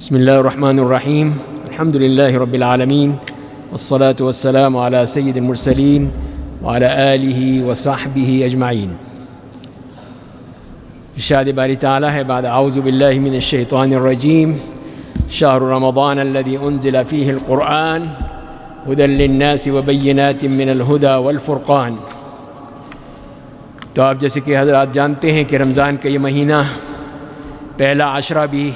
بسم الله الرحمن الرحيم الحمد لله رب العالمين والصلاة والسلام على سيد المرسلين وعلى آله وصحبه أجمعين. ارشاد باری تعالیٰ ہے بعد اعوذ باللہ من الشیطان الرجیم شهر رمضان الذي انزل فيه القرآن هدى للناس وبينات من الهدى والفرقان. تو آپ جیسے کہ حضرات جانتے ہیں کہ رمضان کا یہ مہینہ پہلا عشرہ بھی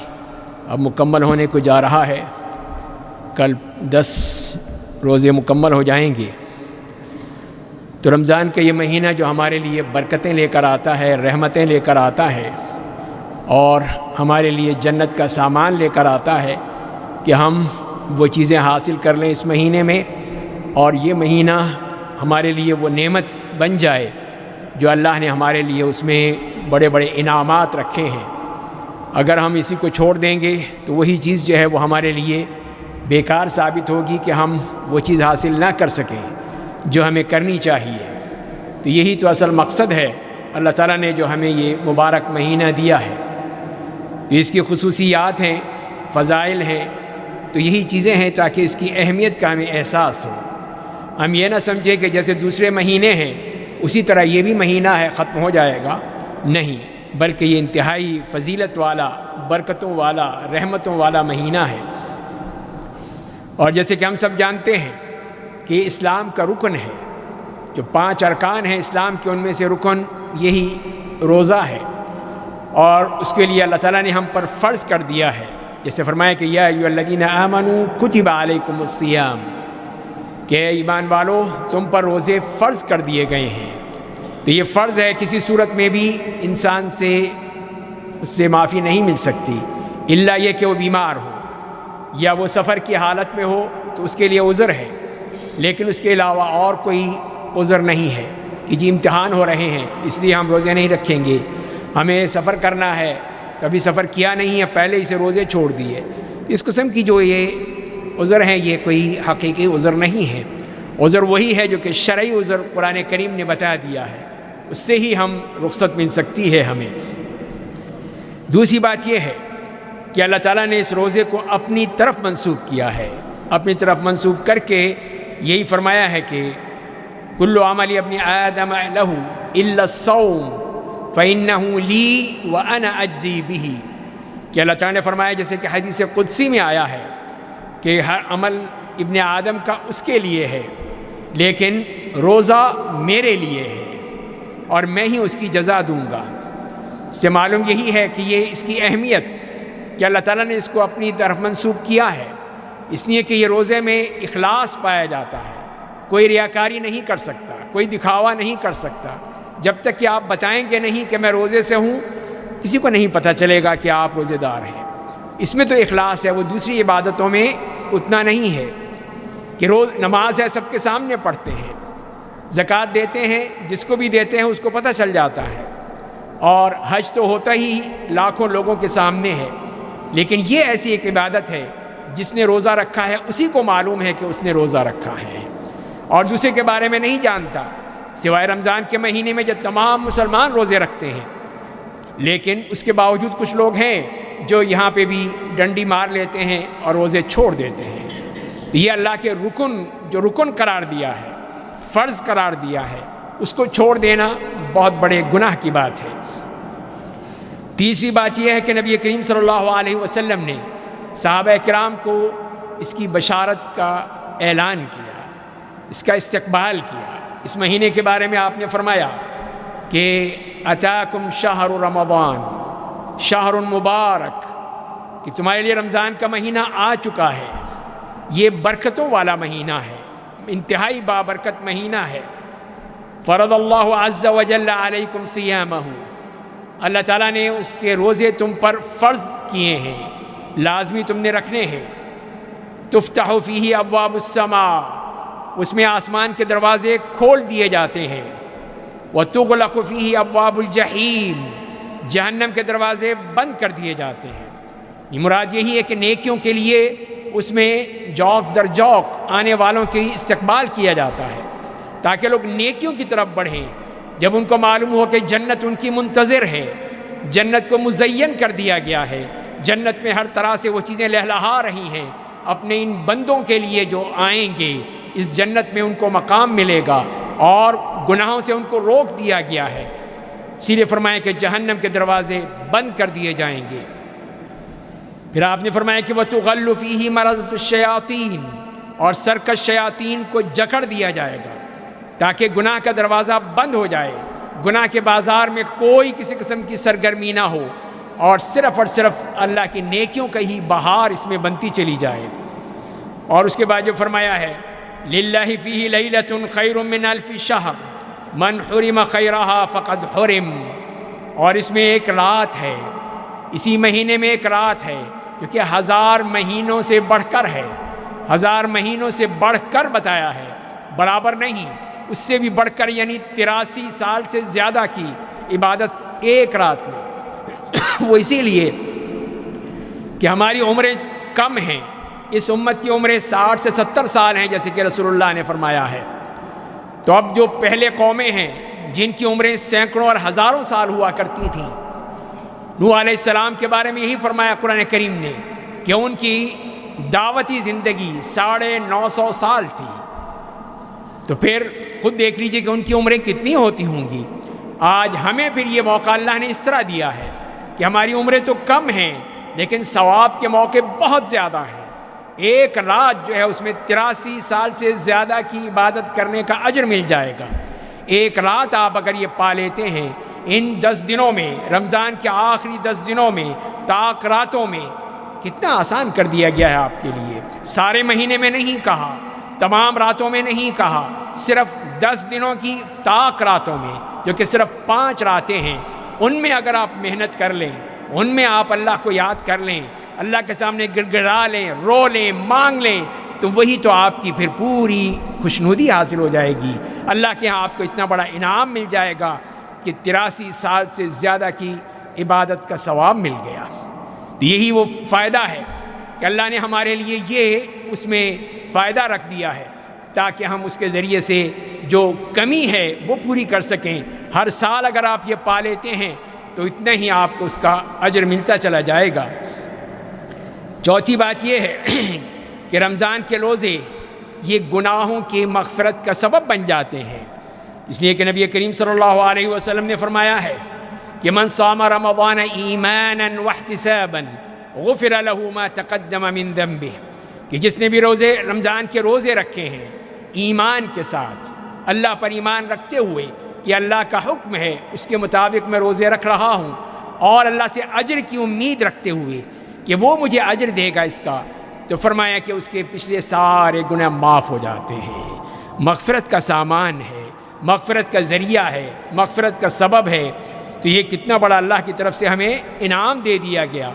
اب مکمل ہونے کو جا رہا ہے. کل 10 روزے مکمل ہو جائیں گے. تو رمضان کا یہ مہینہ جو ہمارے لیے برکتیں لے کر آتا ہے، رحمتیں لے کر آتا ہے اور ہمارے لیے جنت کا سامان لے کر آتا ہے کہ ہم وہ چیزیں حاصل کر لیں اس مہینے میں، اور یہ مہینہ ہمارے لیے وہ نعمت بن جائے جو اللہ نے ہمارے لیے اس میں بڑے بڑے انعامات رکھے ہیں. اگر ہم اسی کو چھوڑ دیں گے تو وہی چیز جو ہے وہ ہمارے لیے بیکار ثابت ہوگی کہ ہم وہ چیز حاصل نہ کر سکیں جو ہمیں کرنی چاہیے. تو یہی تو اصل مقصد ہے اللہ تعالیٰ نے جو ہمیں یہ مبارک مہینہ دیا ہے. تو اس کی خصوصیات ہیں، فضائل ہیں، تو یہی چیزیں ہیں تاکہ اس کی اہمیت کا ہمیں احساس ہو. ہم یہ نہ سمجھیں کہ جیسے دوسرے مہینے ہیں اسی طرح یہ بھی مہینہ ہے ختم ہو جائے گا، نہیں، بلکہ یہ انتہائی فضیلت والا، برکتوں والا، رحمتوں والا مہینہ ہے. اور جیسے کہ ہم سب جانتے ہیں کہ اسلام کا رکن ہے، جو 5 ارکان ہیں اسلام کے، ان میں سے رکن یہی روزہ ہے. اور اس کے لیے اللہ تعالیٰ نے ہم پر فرض کر دیا ہے، جیسے فرمایا کہ یا ایھا الذین آمنوا کتب علیکم الصیام، کہ اے ایمان والو تم پر روزے فرض کر دیے گئے ہیں. تو یہ فرض ہے، کسی صورت میں بھی انسان سے اس سے معافی نہیں مل سکتی الا یہ کہ وہ بیمار ہو یا وہ سفر کی حالت میں ہو تو اس کے لیے عذر ہے، لیکن اس کے علاوہ اور کوئی عذر نہیں ہے کہ جی امتحان ہو رہے ہیں اس لیے ہم روزے نہیں رکھیں گے، ہمیں سفر کرنا ہے، کبھی سفر کیا نہیں ہے، پہلے ہی سے روزے چھوڑ دیے. اس قسم کی جو یہ عذر ہیں یہ کوئی حقیقی عذر نہیں ہے. عذر وہی ہے جو کہ شرعی عذر قرآن کریم نے بتا دیا ہے، اس سے ہی ہم رخصت مل سکتی ہے ہمیں. دوسری بات یہ ہے کہ اللہ تعالیٰ نے اس روزے کو اپنی طرف منسوب کیا ہے، اپنی طرف منسوب کر کے یہی فرمایا ہے کہ کل عمل ابن آدم لہ الا الصوم فإنہ لی وأنا اجزی بہ، کہ اللہ تعالیٰ نے فرمایا جیسے کہ حدیث قدسی میں آیا ہے کہ ہر عمل ابن آدم کا اس کے لیے ہے لیکن روزہ میرے لیے ہے اور میں ہی اس کی جزا دوں گا. اس سے معلوم یہی ہے کہ یہ اس کی اہمیت کہ اللہ تعالیٰ نے اس کو اپنی طرف منسوب کیا ہے، اس لیے کہ یہ روزے میں اخلاص پایا جاتا ہے. کوئی ریاکاری نہیں کر سکتا، کوئی دکھاوا نہیں کر سکتا. جب تک کہ آپ بتائیں گے نہیں کہ میں روزے سے ہوں، کسی کو نہیں پتہ چلے گا کہ آپ روزے دار ہیں. اس میں تو اخلاص ہے، وہ دوسری عبادتوں میں اتنا نہیں ہے کہ روز نماز ہے سب کے سامنے پڑھتے ہیں، زکوٰۃ دیتے ہیں، جس کو بھی دیتے ہیں اس کو پتہ چل جاتا ہے، اور حج تو ہوتا ہی لاکھوں لوگوں کے سامنے ہے. لیکن یہ ایسی ایک عبادت ہے جس نے روزہ رکھا ہے اسی کو معلوم ہے کہ اس نے روزہ رکھا ہے، اور دوسرے کے بارے میں نہیں جانتا. سوائے رمضان کے مہینے میں جب تمام مسلمان روزے رکھتے ہیں، لیکن اس کے باوجود کچھ لوگ ہیں جو یہاں پہ بھی ڈنڈی مار لیتے ہیں اور روزے چھوڑ دیتے ہیں. تو یہ اللہ کے رکن قرار دیا ہے، فرض قرار دیا ہے، اس کو چھوڑ دینا بہت بڑے گناہ کی بات ہے. تیسری بات یہ ہے کہ نبی کریم صلی اللہ علیہ وسلم نے صحابہ کرام کو اس کی بشارت کا اعلان کیا، اس کا استقبال کیا. اس مہینے کے بارے میں آپ نے فرمایا کہ اتاکم شہر رمضان شہر مبارک، کہ تمہارے لیے رمضان کا مہینہ آ چکا ہے، یہ برکتوں والا مہینہ ہے، انتہائی بابرکت مہینہ ہے. فرض اللہ عز وجل علیکم صیامہ، اللہ تعالیٰ نے اس کے روزے تم پر فرض کیے ہیں، لازمی تم نے رکھنے ہیں. تفتح فیہ ابواب السماء، اس میں آسمان کے دروازے کھول دیے جاتے ہیں. وتغلق فیہ ابواب الجحیم، جہنم کے دروازے بند کر دیے جاتے ہیں. یہ مراد یہی ہے کہ نیکیوں کے لیے اس میں جوق در جوق آنے والوں کی استقبال کیا جاتا ہے تاکہ لوگ نیکیوں کی طرف بڑھیں. جب ان کو معلوم ہو کہ جنت ان کی منتظر ہے، جنت کو مزین کر دیا گیا ہے، جنت میں ہر طرح سے وہ چیزیں لہلہا رہی ہیں اپنے ان بندوں کے لیے جو آئیں گے، اس جنت میں ان کو مقام ملے گا اور گناہوں سے ان کو روک دیا گیا ہے۔ اسی لیے فرمایا کہ جہنم کے دروازے بند کر دیے جائیں گے۔ پھر آپ نے فرمایا کہ وَتُغَلُّ فِيهِ مَرَضَةُ الشَّيَاطِينِ، اور سرکش شیاطین کو جکڑ دیا جائے گا تاکہ گناہ کا دروازہ بند ہو جائے، گناہ کے بازار میں کوئی کسی قسم کی سرگرمی نہ ہو اور صرف اللہ کی نیکیوں کا ہی بہار اس میں بنتی چلی جائے۔ اور اس کے بعد جو فرمایا ہے لِلَّهِ فِيهِ لَيْلَةٌ خَيْرٌ مِّنْ أَلْفِ شَهْرٍ مَنْ حُرِمَ خَيْرَهَا فَقَدْ حُرِمَ، اور اس میں ایک رات ہے، اسی مہینے میں ایک رات ہے جو کہ 1000 مہینوں سے بڑھ کر ہے، 1000 مہینوں سے بڑھ کر بتایا ہے، برابر نہیں، اس سے بھی بڑھ کر، یعنی 83 سال سے زیادہ کی عبادت ایک رات میں۔ وہ اسی لیے کہ ہماری عمریں کم ہیں، اس امت کی عمریں 60 سے 70 سال ہیں جیسے کہ رسول اللہ نے فرمایا ہے۔ تو اب جو پہلے قومیں ہیں جن کی عمریں سینکڑوں اور ہزاروں سال ہوا کرتی تھیں، نوح علیہ السلام کے بارے میں یہی فرمایا قرآن کریم نے کہ ان کی دعوتی زندگی 950 سال تھی۔ تو پھر خود دیکھ لیجئے کہ ان کی عمریں کتنی ہوتی ہوں گی۔ آج ہمیں پھر یہ موقع اللہ نے اس طرح دیا ہے کہ ہماری عمریں تو کم ہیں لیکن ثواب کے موقع بہت زیادہ ہیں۔ ایک رات جو ہے اس میں 83 سال سے زیادہ کی عبادت کرنے کا اجر مل جائے گا۔ ایک رات آپ اگر یہ پا لیتے ہیں ان 10 دنوں میں، رمضان کے آخری 10 دنوں میں، طاق راتوں میں، کتنا آسان کر دیا گیا ہے آپ کے لیے۔ سارے مہینے میں نہیں کہا، تمام راتوں میں نہیں کہا، صرف 10 دنوں کی طاق راتوں میں، جو کہ صرف 5 راتیں ہیں، ان میں اگر آپ محنت کر لیں، ان میں آپ اللہ کو یاد کر لیں، اللہ کے سامنے گڑ گڑا لیں، رو لیں، مانگ لیں، تو وہی تو آپ کی پھر پوری خوشنودی حاصل ہو جائے گی۔ اللہ کے ہاں آپ کو اتنا بڑا انعام مل جائے گا کہ 83 سال سے زیادہ کی عبادت کا ثواب مل گیا۔ تو یہی وہ فائدہ ہے کہ اللہ نے ہمارے لیے یہ اس میں فائدہ رکھ دیا ہے تاکہ ہم اس کے ذریعے سے جو کمی ہے وہ پوری کر سکیں۔ ہر سال اگر آپ یہ پا لیتے ہیں تو اتنا ہی آپ کو اس کا اجر ملتا چلا جائے گا۔ چوتھی بات یہ ہے کہ رمضان کے روزے یہ گناہوں کی مغفرت کا سبب بن جاتے ہیں، اس لیے کہ نبی کریم صلی اللہ علیہ وسلم نے فرمایا ہے کہ من صام رمضان ایمانا واحتسابا غفر له ما تقدم من ذنبه، کہ جس نے بھی رمضان کے روزے رکھے ہیں ایمان کے ساتھ، اللہ پر ایمان رکھتے ہوئے کہ اللہ کا حکم ہے اس کے مطابق میں روزے رکھ رہا ہوں، اور اللہ سے اجر کی امید رکھتے ہوئے کہ وہ مجھے اجر دے گا اس کا، تو فرمایا کہ اس کے پچھلے سارے گناہ معاف ہو جاتے ہیں۔ مغفرت کا سامان ہے، مغفرت کا ذریعہ ہے، مغفرت کا سبب ہے۔ تو یہ کتنا بڑا اللہ کی طرف سے ہمیں انعام دے دیا گیا۔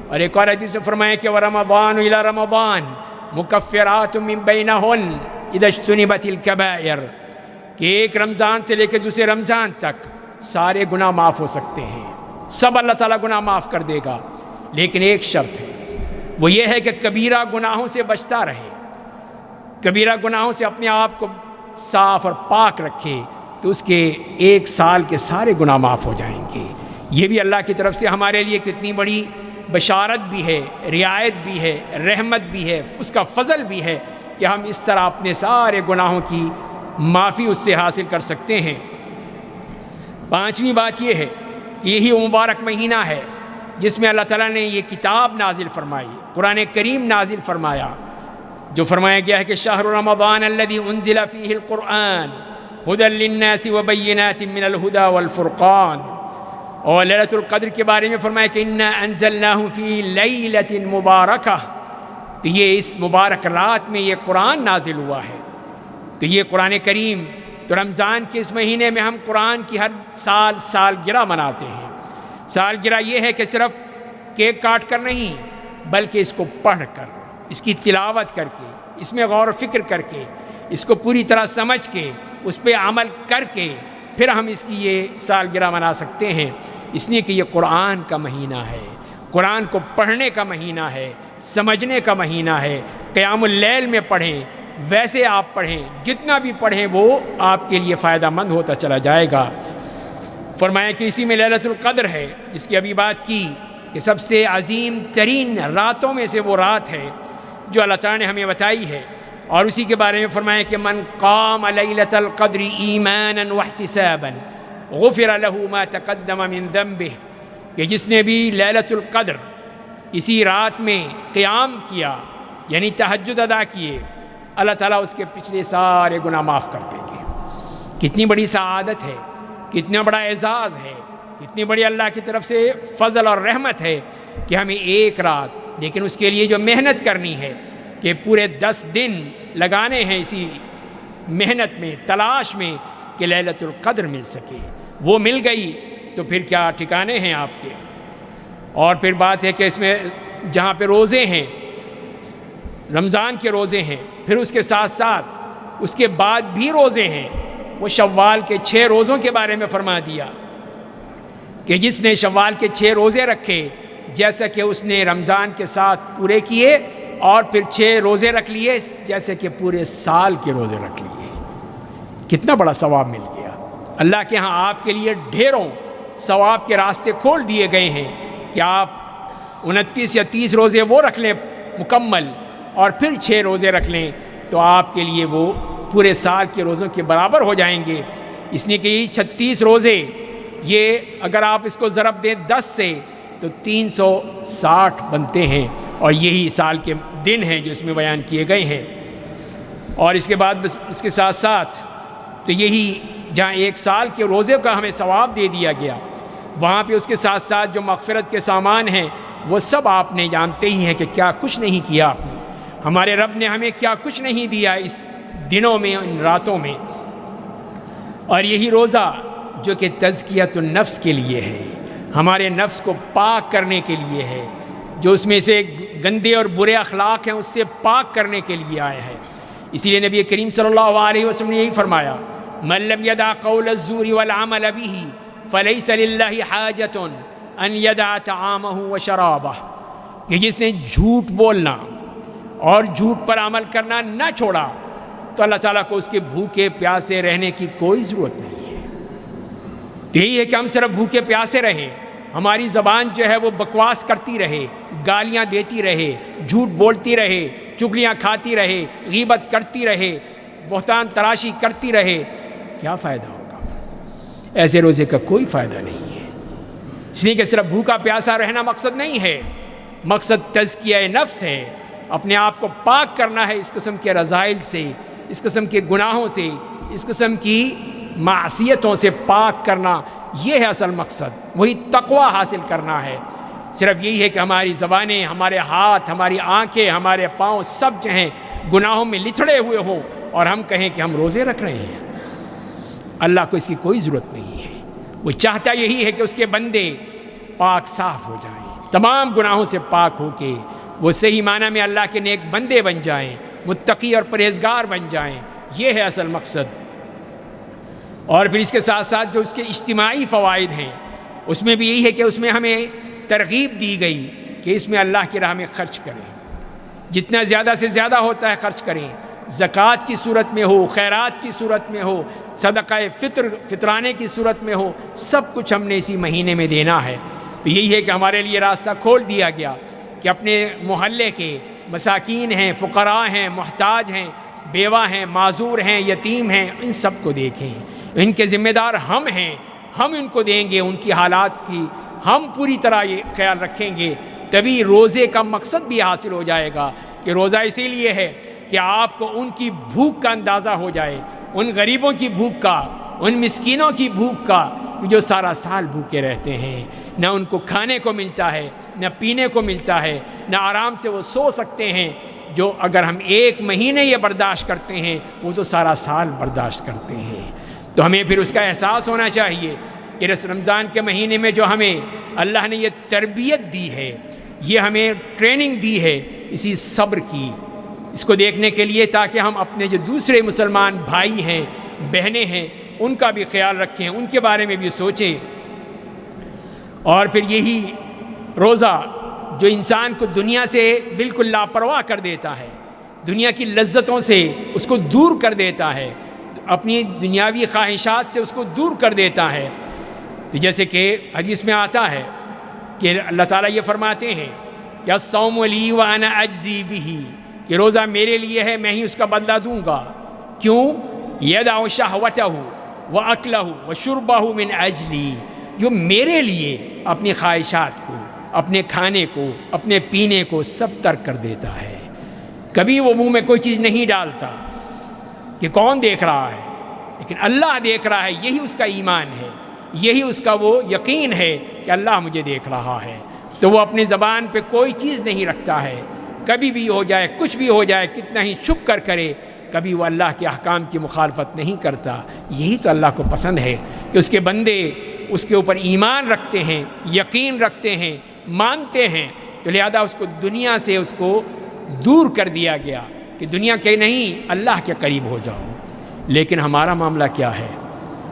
اور ایک اور حدیث میں فرمایا کہ وَرَمَضَانُ إِلَى رَمَضَانَ مُكَفِّرَاتٌ مِّن بَيْنَهُنَّ إِذَا اجْتُنِبَتِ الْكَبَائِرُ، کہ ایک رمضان سے لے کے دوسرے رمضان تک سارے گناہ معاف ہو سکتے ہیں، سب اللہ تعالیٰ گناہ معاف کر دے گا، لیکن ایک شرط ہے، وہ یہ ہے کہ کبیرہ گناہوں سے بچتا رہے، کبیرہ گناہوں سے اپنے آپ کو صاف اور پاک رکھے، تو اس کے 1 سال کے سارے گناہ معاف ہو جائیں گے۔ یہ بھی اللہ کی طرف سے ہمارے لیے کتنی بڑی بشارت بھی ہے، رعایت بھی ہے، رحمت بھی ہے، اس کا فضل بھی ہے کہ ہم اس طرح اپنے سارے گناہوں کی معافی اس سے حاصل کر سکتے ہیں۔ 5ویں بات یہ ہے کہ یہی وہ مبارک مہینہ ہے جس میں اللہ تعالیٰ نے یہ کتاب نازل فرمائی، قرآن کریم نازل فرمایا، جو فرمایا گیا ہے کہ شہر رمضان الذی انزل فیہ القرآن ہدی للناس وبینات من الہدی والفرقان، اور لیلۃ القدر کے بارے میں فرمایا کہ انا انزلناہ فی لیلۃ مبارکہ، تو یہ اس مبارک رات میں یہ قرآن نازل ہوا ہے۔ تو یہ قرآن کریم، تو رمضان کے اس مہینے میں ہم قرآن کی ہر سال سالگرہ مناتے ہیں۔ سالگرہ یہ ہے کہ صرف کیک کاٹ کر نہیں، بلکہ اس کو پڑھ کر، اس کی تلاوت کر کے، اس میں غور و فکر کر کے، اس کو پوری طرح سمجھ کے، اس پہ عمل کر کے، پھر ہم اس کی یہ سالگرہ منا سکتے ہیں۔ اس لیے کہ یہ قرآن کا مہینہ ہے، قرآن کو پڑھنے کا مہینہ ہے، سمجھنے کا مہینہ ہے۔ قیام اللیل میں پڑھیں، ویسے آپ پڑھیں، جتنا بھی پڑھیں وہ آپ کے لیے فائدہ مند ہوتا چلا جائے گا۔ فرمایا کہ اسی میں لیلۃ القدر ہے، جس کی ابھی بات کی کہ سب سے عظیم ترین راتوں میں سے وہ رات ہے جو اللہ تعالیٰ نے ہمیں بتائی ہے، اور اسی کے بارے میں فرمایا کہ من قام لیلۃ القدر ایمانا واحتسابا غفر له ما تقدم من ذنبه، کہ جس نے بھی لیلۃ القدر اسی رات میں قیام کیا یعنی تہجد ادا کیے، اللہ تعالیٰ اس کے پچھلے سارے گناہ معاف کر دیں گے۔ کتنی بڑی سعادت ہے، کتنا بڑا اعزاز ہے، کتنی بڑی اللہ کی طرف سے فضل اور رحمت ہے کہ ہمیں ایک رات، لیکن اس کے لیے جو محنت کرنی ہے کہ پورے 10 دن لگانے ہیں اسی محنت میں، تلاش میں کہ لیلۃ القدر مل سکے، وہ مل گئی تو پھر کیا ٹھکانے ہیں آپ کے۔ اور پھر بات ہے کہ اس میں جہاں پہ روزے ہیں، رمضان کے روزے ہیں، پھر اس کے ساتھ ساتھ اس کے بعد بھی روزے ہیں، وہ شوال کے 6 روزوں کے بارے میں فرما دیا کہ جس نے شوال کے 6 روزے رکھے جیسا کہ اس نے رمضان کے ساتھ پورے کیے، اور پھر 6 روزے رکھ لیے جیسے کہ پورے سال کے روزے رکھ لیے، کتنا بڑا ثواب مل گیا۔ اللہ کے ہاں آپ کے لیے ڈھیروں ثواب کے راستے کھول دیے گئے ہیں کہ آپ 29 یا 30 روزے وہ رکھ لیں مکمل، اور پھر 6 روزے رکھ لیں تو آپ کے لیے وہ پورے سال کے روزوں کے برابر ہو جائیں گے۔ اس لیے کہ یہ 36 روزے، یہ اگر آپ اس کو ضرب دیں 10 سے تو 360 بنتے ہیں، اور یہی سال کے دن ہیں جو اس میں بیان کیے گئے ہیں۔ اور اس کے بعد اس کے ساتھ ساتھ تو یہی جہاں 1 سال کے روزے کا ہمیں ثواب دے دیا گیا، وہاں پہ اس کے ساتھ ساتھ جو مغفرت کے سامان ہیں وہ سب آپ نے جانتے ہی ہیں کہ کیا کچھ نہیں کیا آپ نے، ہمارے رب نے ہمیں کیا کچھ نہیں دیا اس دنوں میں، ان راتوں میں۔ اور یہی روزہ جو کہ تزکیۃ النفس کے لیے ہے، ہمارے نفس کو پاک کرنے کے لیے ہے، جو اس میں سے گندے اور برے اخلاق ہیں اس سے پاک کرنے کے لیے آیا ہے۔ اسی لیے نبی کریم صلی اللہ علیہ وسلم نے یہی فرمایا، من لم يدع قول الزور والعمل به فليس لله حاجة ان يدع طعامه وشرابه، کہ جس نے جھوٹ بولنا اور جھوٹ پر عمل کرنا نہ چھوڑا تو اللہ تعالیٰ کو اس کے بھوکے پیاسے رہنے کی کوئی ضرورت نہیں ہے۔ تو یہی ہے کہ ہم صرف بھوکے پیاسے رہیں، ہماری زبان جو ہے وہ بکواس کرتی رہے، گالیاں دیتی رہے، جھوٹ بولتی رہے، چغلیاں کھاتی رہے، غیبت کرتی رہے، بہتان تراشی کرتی رہے، کیا فائدہ ہوگا؟ ایسے روزے کا کوئی فائدہ نہیں ہے۔ اس لیے کہ صرف بھوکا پیاسا رہنا مقصد نہیں ہے، مقصد تزکیہ نفس ہے، اپنے آپ کو پاک کرنا ہے اس قسم کے رذائل سے، اس قسم کے گناہوں سے، اس قسم کی معصیتوں سے پاک کرنا، یہ ہے اصل مقصد، وہی تقوی حاصل کرنا ہے۔ صرف یہی ہے کہ ہماری زبانیں، ہمارے ہاتھ، ہماری آنکھیں، ہمارے پاؤں سب جو ہیں گناہوں میں لتھڑے ہوئے ہوں اور ہم کہیں کہ ہم روزے رکھ رہے ہیں۔ اللہ کو اس کی کوئی ضرورت نہیں ہے، وہ چاہتا یہی ہے کہ اس کے بندے پاک صاف ہو جائیں، تمام گناہوں سے پاک ہو کے وہ صحیح معنی میں اللہ کے نیک بندے بن جائیں، متقی اور پرہیزگار بن جائیں، یہ ہے اصل مقصد۔ اور پھر اس کے ساتھ ساتھ جو اس کے اجتماعی فوائد ہیں اس میں بھی یہی ہے کہ اس میں ہمیں ترغیب دی گئی کہ اس میں اللہ کی راہ میں خرچ کریں، جتنا زیادہ سے زیادہ ہوتا ہے خرچ کریں، زکوٰۃ کی صورت میں ہو، خیرات کی صورت میں ہو، صدقہ فطرانے کی صورت میں ہو، سب کچھ ہم نے اسی مہینے میں دینا ہے۔ تو یہی ہے کہ ہمارے لیے راستہ کھول دیا گیا کہ اپنے محلے کے مساکین ہیں، فقراء ہیں، محتاج ہیں، بیوہ ہیں، معذور ہیں، یتیم ہیں، ان سب کو دیکھیں، ان کے ذمہ دار ہم ہیں، ہم ان کو دیں گے، ان کی حالات کی ہم پوری طرح یہ خیال رکھیں گے، تبھی روزے کا مقصد بھی حاصل ہو جائے گا کہ روزہ اسی لیے ہے کہ آپ کو ان کی بھوک کا اندازہ ہو جائے، ان غریبوں کی بھوک کا، ان مسکینوں کی بھوک کا جو سارا سال بھوکے رہتے ہیں، نہ ان کو کھانے کو ملتا ہے، نہ پینے کو ملتا ہے، نہ آرام سے وہ سو سکتے ہیں، جو اگر ہم 1 مہینے یہ برداشت کرتے ہیں وہ تو سارا سال برداشت کرتے ہیں۔ تو ہمیں پھر اس کا احساس ہونا چاہیے کہ اس رمضان کے مہینے میں جو ہمیں اللہ نے یہ تربیت دی ہے، یہ ہمیں ٹریننگ دی ہے اسی صبر کی، اس کو دیکھنے کے لیے تاکہ ہم اپنے جو دوسرے مسلمان بھائی ہیں، بہنیں ہیں، ان کا بھی خیال رکھیں، ان کے بارے میں بھی سوچیں۔ اور پھر یہی روزہ جو انسان کو دنیا سے بالکل لاپرواہ کر دیتا ہے، دنیا کی لذتوں سے اس کو دور کر دیتا ہے، اپنی دنیاوی خواہشات سے اس کو دور کر دیتا ہے۔ تو جیسے کہ حدیث میں آتا ہے کہ اللہ تعالیٰ یہ فرماتے ہیں کہ الصوم لی وانا اجزی بہ، کہ روزہ میرے لیے ہے، میں ہی اس کا بدلہ دوں گا۔ کیوں؟ یدع شہوتہ واکلہ وشربہ من اجلی، جو میرے لیے اپنی خواہشات کو، اپنے کھانے کو، اپنے پینے کو سب ترک کر دیتا ہے، کبھی وہ منہ میں کوئی چیز نہیں ڈالتا کہ کون دیکھ رہا ہے، لیکن اللہ دیکھ رہا ہے۔ یہی اس کا ایمان ہے، یہی اس کا وہ یقین ہے کہ اللہ مجھے دیکھ رہا ہے، تو وہ اپنی زبان پہ کوئی چیز نہیں رکھتا ہے، کبھی بھی ہو جائے، کچھ بھی ہو جائے، کتنا ہی چھپ کر کرے، کبھی وہ اللہ کے احکام کی مخالفت نہیں کرتا۔ یہی تو اللہ کو پسند ہے کہ اس کے بندے اس کے اوپر ایمان رکھتے ہیں، یقین رکھتے ہیں، مانتے ہیں، تو لہذا اس کو دنیا سے اس کو دور کر دیا گیا کہ دنیا کے نہیں، اللہ کے قریب ہو جاؤ۔ لیکن ہمارا معاملہ کیا ہے؟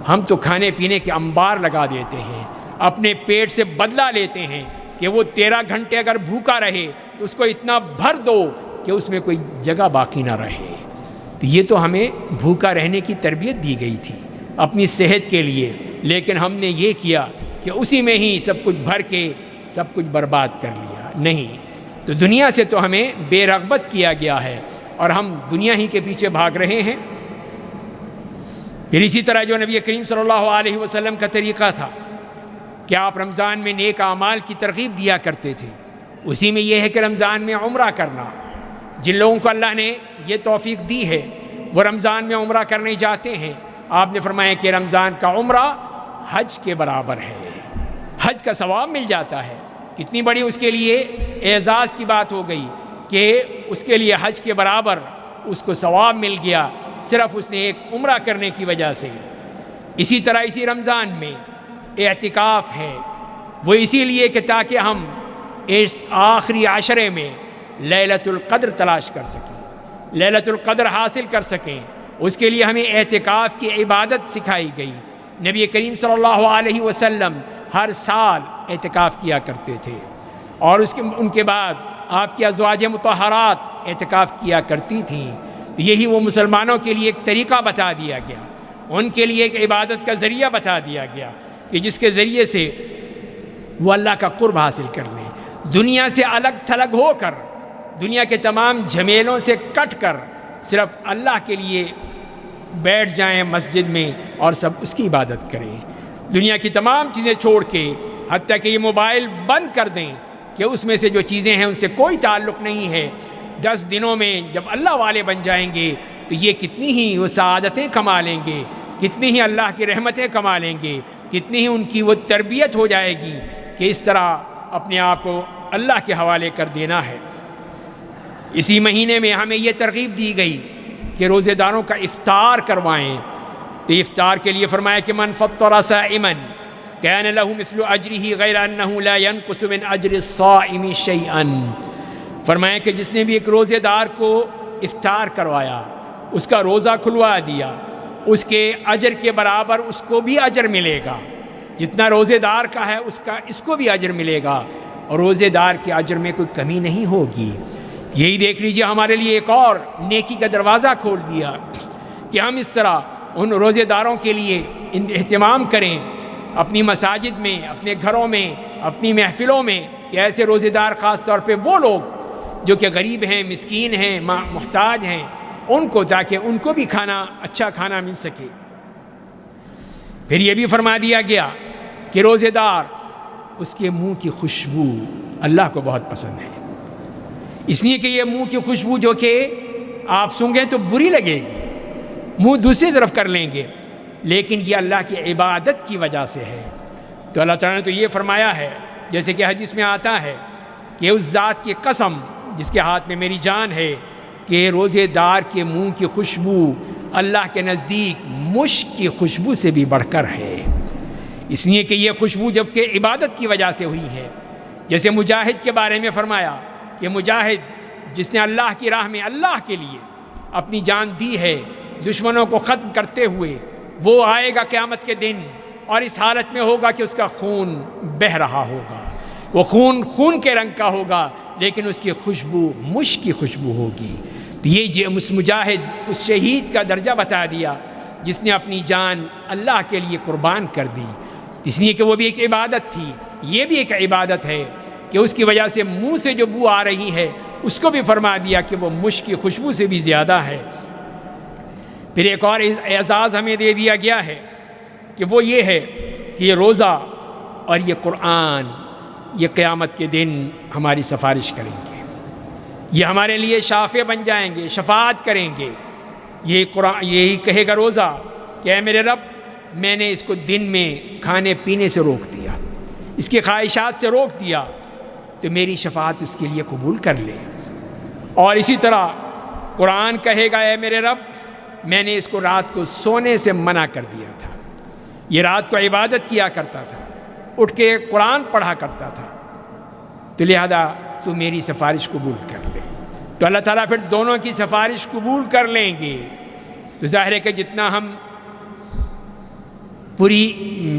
ہم تو کھانے پینے کے انبار لگا دیتے ہیں، اپنے پیٹ سے بدلہ لیتے ہیں کہ وہ 13 گھنٹے اگر بھوکا رہے تو اس کو اتنا بھر دو کہ اس میں کوئی جگہ باقی نہ رہے۔ تو یہ تو ہمیں بھوکا رہنے کی تربیت دی گئی تھی اپنی صحت کے لیے، لیکن ہم نے یہ کیا کہ اسی میں ہی سب کچھ بھر کے سب کچھ برباد کر لیا۔ نہیں، تو دنیا سے تو ہمیں بے رغبت کیا گیا ہے اور ہم دنیا ہی کے پیچھے بھاگ رہے ہیں۔ پھر اسی طرح جو نبی کریم صلی اللہ علیہ وسلم کا طریقہ تھا کہ آپ رمضان میں نیک اعمال کی ترغیب دیا کرتے تھے، اسی میں یہ ہے کہ رمضان میں عمرہ کرنا۔ جن لوگوں کو اللہ نے یہ توفیق دی ہے وہ رمضان میں عمرہ کرنے جاتے ہیں، آپ نے فرمایا کہ رمضان کا عمرہ حج کے برابر ہے، حج کا ثواب مل جاتا ہے۔ کتنی بڑی اس کے لیے اعزاز کی بات ہو گئی کہ اس کے لیے حج کے برابر اس کو ثواب مل گیا، صرف اس نے ایک عمرہ کرنے کی وجہ سے۔ اسی طرح اسی رمضان میں اعتکاف ہے، وہ اسی لیے کہ تاکہ ہم اس آخری عشرے میں لیلۃ القدر تلاش کر سکیں، لیلۃ القدر حاصل کر سکیں۔ اس کے لیے ہمیں اعتکاف کی عبادت سکھائی گئی۔ نبی کریم صلی اللہ علیہ وسلم ہر سال اعتکاف کیا کرتے تھے، اور ان کے بعد آپ کی ازواج مطہرات اعتکاف کیا کرتی تھیں۔ تو یہی وہ مسلمانوں کے لیے ایک طریقہ بتا دیا گیا، ان کے لیے ایک عبادت کا ذریعہ بتا دیا گیا کہ جس کے ذریعے سے وہ اللہ کا قرب حاصل کر لیں، دنیا سے الگ تھلگ ہو کر، دنیا کے تمام جھمیلوں سے کٹ کر صرف اللہ کے لیے بیٹھ جائیں مسجد میں اور سب اس کی عبادت کریں، دنیا کی تمام چیزیں چھوڑ کے، حتیٰ کہ یہ موبائل بند کر دیں کہ اس میں سے جو چیزیں ہیں ان سے کوئی تعلق نہیں ہے۔ 10 دنوں میں جب اللہ والے بن جائیں گے تو یہ کتنی ہی وہ سعادتیں کما لیں گے، کتنی ہی اللہ کی رحمتیں کما لیں گے، کتنی ہی ان کی وہ تربیت ہو جائے گی کہ اس طرح اپنے آپ کو اللہ کے حوالے کر دینا ہے۔ اسی مہینے میں ہمیں یہ ترغیب دی گئی کہ روزے داروں کا افطار کروائیں، تو افطار کے لیے فرمایا کہ من فطر صائما کان له مثل اجرہ غیر انہ لا ينقص من اجر الصائم شیئا۔ فرمایا کہ جس نے بھی ایک روزے دار کو افطار کروایا، اس کا روزہ کھلوا دیا، اس کے اجر کے برابر اس کو بھی اجر ملے گا، جتنا روزے دار کا ہے اس کو بھی اجر ملے گا، اور روزے دار کے اجر میں کوئی کمی نہیں ہوگی۔ یہی دیکھ لیجیے ہمارے لیے ایک اور نیکی کا دروازہ کھول دیا کہ ہم اس طرح ان روزے داروں کے لیے اہتمام کریں اپنی مساجد میں، اپنے گھروں میں، اپنی محفلوں میں، کہ ایسے روزے دار خاص طور پہ وہ لوگ جو کہ غریب ہیں، مسکین ہیں، محتاج ہیں، ان کو، تاکہ ان کو بھی اچھا کھانا مل سکے۔ پھر یہ بھی فرما دیا گیا کہ روزے دار، اس کے منہ کی خوشبو اللہ کو بہت پسند ہے، اس لیے کہ یہ منہ کی خوشبو جو کہ آپ سونگیں تو بری لگے گی، منہ دوسری طرف کر لیں گے، لیکن یہ اللہ کی عبادت کی وجہ سے ہے۔ تو اللہ تعالیٰ نے تو یہ فرمایا ہے، جیسے کہ حدیث میں آتا ہے کہ اس ذات کی قسم جس کے ہاتھ میں میری جان ہے، کہ روزے دار کے منہ کی خوشبو اللہ کے نزدیک مشک کی خوشبو سے بھی بڑھ کر ہے، اس لیے کہ یہ خوشبو جب کہ عبادت کی وجہ سے ہوئی ہے۔ جیسے مجاہد کے بارے میں فرمایا کہ مجاہد جس نے اللہ کی راہ میں اللہ کے لیے اپنی جان دی ہے، دشمنوں کو ختم کرتے ہوئے، وہ آئے گا قیامت کے دن اور اس حالت میں ہوگا کہ اس کا خون بہہ رہا ہوگا، وہ خون کے رنگ کا ہوگا، لیکن اس کی خوشبو مشک کی خوشبو ہوگی۔ تو یہ اس مجاہد، اس شہید کا درجہ بتا دیا جس نے اپنی جان اللہ کے لیے قربان کر دی، اس لیے کہ وہ بھی ایک عبادت تھی، یہ بھی ایک عبادت ہے کہ اس کی وجہ سے منہ سے جو بو آ رہی ہے اس کو بھی فرما دیا کہ وہ مشک کی خوشبو سے بھی زیادہ ہے۔ پھر ایک اور اعزاز ہمیں دے دیا گیا ہے کہ وہ یہ ہے کہ یہ روزہ اور یہ قرآن یہ قیامت کے دن ہماری سفارش کریں گے، یہ ہمارے لیے شافع بن جائیں گے، شفاعت کریں گے۔ یہ قرآن یہی کہے گا روزہ کہ اے میرے رب، میں نے اس کو دن میں کھانے پینے سے روک دیا، اس کی خواہشات سے روک دیا، تو میری شفاعت اس کے لیے قبول کر لے۔ اور اسی طرح قرآن کہے گا اے میرے رب، میں نے اس کو رات کو سونے سے منع کر دیا تھا، یہ رات کو عبادت کیا کرتا تھا، اٹھ کے قرآن پڑھا کرتا تھا، تو لہذا تو میری سفارش قبول کر لے۔ تو اللہ تعالیٰ پھر دونوں کی سفارش قبول کر لیں گے۔ تو ظاہر ہے کہ جتنا ہم پوری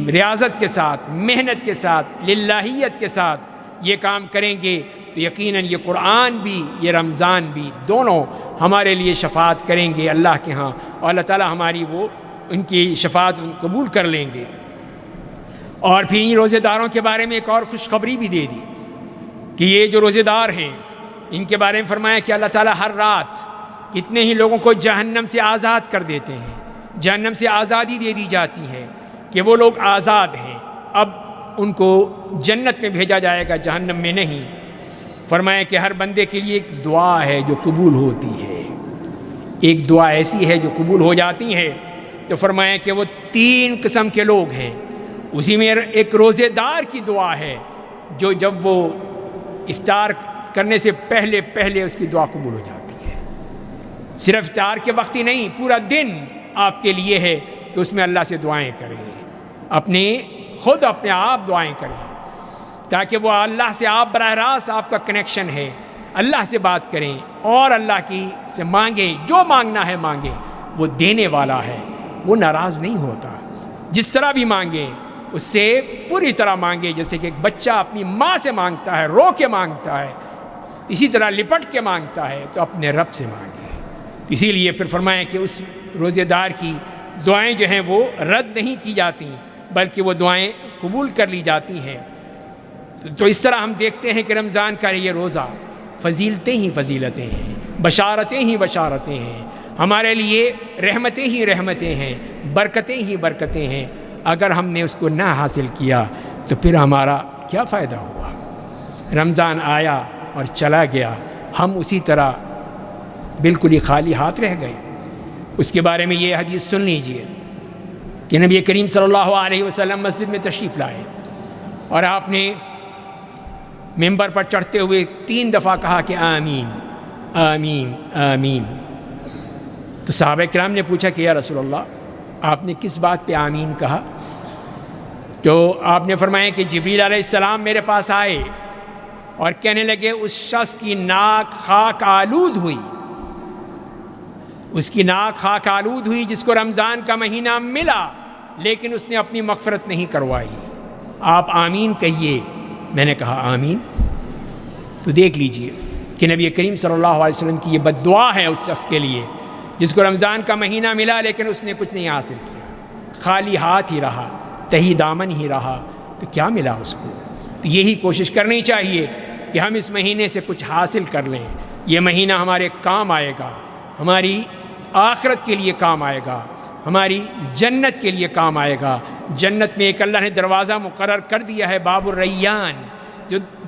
ریاضت کے ساتھ، محنت کے ساتھ، للہیت کے ساتھ یہ کام کریں گے تو یقیناً یہ قرآن بھی یہ رمضان بھی دونوں ہمارے لیے شفاعت کریں گے اللہ کے ہاں، اور اللہ تعالیٰ ہماری وہ ان کی شفاعت قبول کر لیں گے۔ اور پھر ان روزے داروں کے بارے میں ایک اور خوشخبری بھی دے دی کہ یہ جو روزے دار ہیں ان کے بارے میں فرمایا کہ اللہ تعالیٰ ہر رات کتنے ہی لوگوں کو جہنم سے آزاد کر دیتے ہیں، جہنم سے آزادی دے دی جاتی ہے کہ وہ لوگ آزاد ہیں، اب ان کو جنت میں بھیجا جائے گا، جہنم میں نہیں۔ فرمایا کہ ہر بندے کے لیے ایک دعا ہے جو قبول ہوتی ہے، ایک دعا ایسی ہے جو قبول ہو جاتی ہے۔ تو فرمایا کہ وہ 3 قسم کے لوگ ہیں، اسی میں ایک روزے دار کی دعا ہے جو جب وہ افطار کرنے سے پہلے اس کی دعا قبول ہو جاتی ہے۔ صرف افطار کے وقت ہی نہیں، پورا دن آپ کے لیے ہے کہ اس میں اللہ سے دعائیں کریں، خود اپنے آپ دعائیں کریں، تاکہ وہ اللہ سے آپ براہ راست آپ کا کنیکشن ہے، اللہ سے بات کریں اور اللہ کی سے مانگیں، جو مانگنا ہے مانگیں، وہ دینے والا ہے، وہ ناراض نہیں ہوتا۔ جس طرح بھی مانگیں اس سے پوری طرح مانگیں، جیسے کہ ایک بچہ اپنی ماں سے مانگتا ہے، رو کے مانگتا ہے، اسی طرح لپٹ کے مانگتا ہے، تو اپنے رب سے مانگیں۔ اسی لیے پھر فرمائیں کہ اس روزے دار کی دعائیں جو ہیں وہ رد نہیں کی جاتی بلکہ وہ دعائیں قبول کر لی جاتی ہیں۔ تو اس طرح ہم دیکھتے ہیں کہ رمضان کا یہ روزہ فضیلتیں ہی فضیلتیں ہیں، بشارتیں ہی بشارتیں ہیں، ہمارے لیے رحمتیں ہی رحمتیں ہیں، برکتیں ہی برکتیں ہیں۔ اگر ہم نے اس کو نہ حاصل کیا تو پھر ہمارا کیا فائدہ ہوا؟ رمضان آیا اور چلا گیا، ہم اسی طرح بالکل ہی خالی ہاتھ رہ گئے۔ اس کے بارے میں یہ حدیث سن لیجئے کہ نبی کریم صلی اللہ علیہ وسلم مسجد میں تشریف لائے اور آپ نے ممبر پر چڑھتے ہوئے 3 دفعہ کہا کہ آمین آمین آمین۔ تو صحابہ کرام نے پوچھا کہ یا رسول اللہ آپ نے کس بات پہ آمین کہا؟ تو آپ نے فرمایا کہ جبریل علیہ السلام میرے پاس آئے اور کہنے لگے اس شخص کی ناک خاک آلود ہوئی، اس کی ناک خاک آلود ہوئی جس کو رمضان کا مہینہ ملا لیکن اس نے اپنی مغفرت نہیں کروائی، آپ آمین کہیے۔ میں نے کہا آمین۔ تو دیکھ لیجئے کہ نبی کریم صلی اللہ علیہ وسلم کی یہ بد دعا ہے اس شخص کے لیے جس کو رمضان کا مہینہ ملا لیکن اس نے کچھ نہیں حاصل کیا، خالی ہاتھ ہی رہا، تہی دامن ہی رہا، تو کیا ملا اس کو؟ تو یہی کوشش کرنی چاہیے کہ ہم اس مہینے سے کچھ حاصل کر لیں، یہ مہینہ ہمارے کام آئے گا، ہماری آخرت کے لیے کام آئے گا، ہماری جنت کے لیے کام آئے گا۔ جنت میں ایک اللہ نے دروازہ مقرر کر دیا ہے، باب الریان،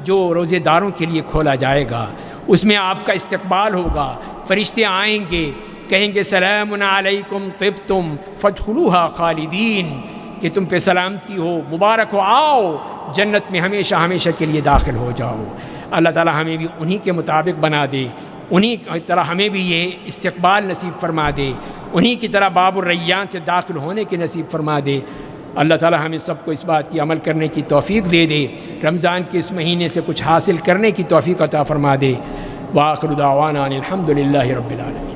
جو روزے داروں کے لیے کھولا جائے گا، اس میں آپ کا استقبال ہوگا، فرشتے آئیں گے، کہیں گے سلام علیکم طبتم فادخلوها خالدین، کہ تم پہ سلامتی ہو، مبارک ہو، آؤ جنت میں ہمیشہ ہمیشہ کے لیے داخل ہو جاؤ۔ اللہ تعالی ہمیں بھی انہی کے مطابق بنا دے، انہی کی طرح ہمیں بھی یہ استقبال نصیب فرما دے، انہی کی طرح باب الریان سے داخل ہونے کی نصیب فرما دے۔ اللہ تعالی ہمیں سب کو اس بات کی عمل کرنے کی توفیق دے دے، رمضان کے اس مہینے سے کچھ حاصل کرنے کی توفیق عطا فرما دے۔ وآخر دعوانا ان الحمد للہ رب العالمین۔